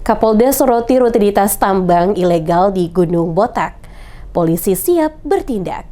Kapolda soroti rutinitas tambang ilegal di Gunung Botak. Polisi siap bertindak.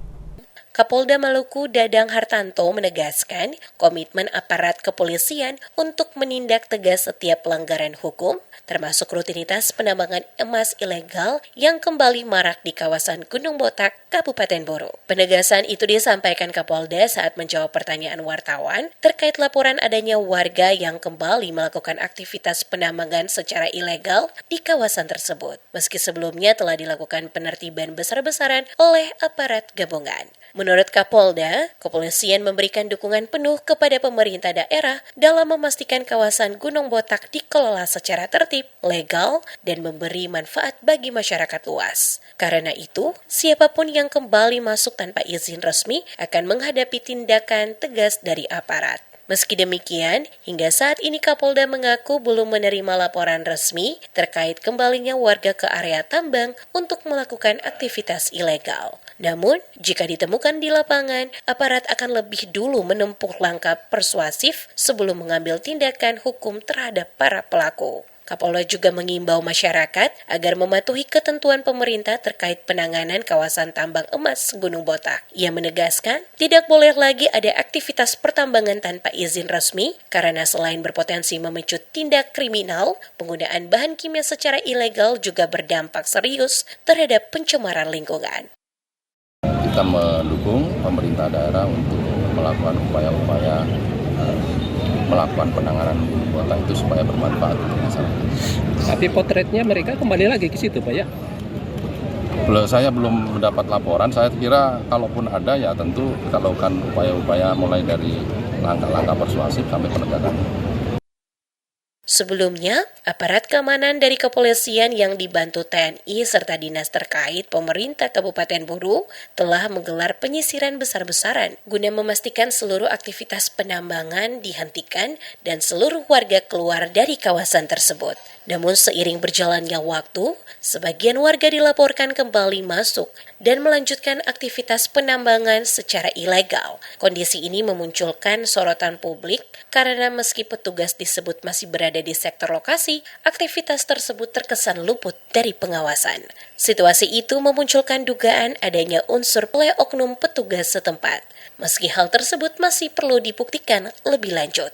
Kapolda Maluku Dadang Hartanto menegaskan komitmen aparat kepolisian untuk menindak tegas setiap pelanggaran hukum, termasuk rutinitas penambangan emas ilegal yang kembali marak di kawasan Gunung Botak, Kabupaten Buru. Penegasan itu disampaikan Kapolda saat menjawab pertanyaan wartawan terkait laporan adanya warga yang kembali melakukan aktivitas penambangan secara ilegal di kawasan tersebut, meski sebelumnya telah dilakukan penertiban besar-besaran oleh aparat gabungan. Menurut Kapolda, kepolisian memberikan dukungan penuh kepada pemerintah daerah dalam memastikan kawasan Gunung Botak dikelola secara tertib, legal, dan memberi manfaat bagi masyarakat luas. Karena itu, siapapun yang kembali masuk tanpa izin resmi akan menghadapi tindakan tegas dari aparat. Meski demikian, hingga saat ini Kapolda mengaku belum menerima laporan resmi terkait kembalinya warga ke area tambang untuk melakukan aktivitas ilegal. Namun, jika ditemukan di lapangan, aparat akan lebih dulu menempuh langkah persuasif sebelum mengambil tindakan hukum terhadap para pelaku. Kapolda juga mengimbau masyarakat agar mematuhi ketentuan pemerintah terkait penanganan kawasan tambang emas Gunung Botak. Ia menegaskan, tidak boleh lagi ada aktivitas pertambangan tanpa izin resmi, karena selain berpotensi memicu tindak kriminal, penggunaan bahan kimia secara ilegal juga berdampak serius terhadap pencemaran lingkungan. Kita mendukung pemerintah daerah untuk melakukan upaya-upaya melakukan penanganan Gunung Botak itu supaya bermanfaat untuk masyarakat. Tapi potretnya mereka kembali lagi ke situ, Pak ya? Saya belum mendapat laporan, saya kira kalaupun ada ya tentu kita lakukan upaya-upaya mulai dari langkah-langkah persuasif sampai penegakan. Sebelumnya, aparat keamanan dari kepolisian yang dibantu TNI serta dinas terkait pemerintah Kabupaten Buru telah menggelar penyisiran besar-besaran guna memastikan seluruh aktivitas penambangan dihentikan dan seluruh warga keluar dari kawasan tersebut. Namun seiring berjalannya waktu, sebagian warga dilaporkan kembali masuk dan melanjutkan aktivitas penambangan secara ilegal. Kondisi ini memunculkan sorotan publik karena meski petugas disebut masih berada di sektor lokasi, aktivitas tersebut terkesan luput dari pengawasan. Situasi itu memunculkan dugaan adanya unsur oleh oknum petugas setempat. Meski hal tersebut masih perlu dibuktikan lebih lanjut.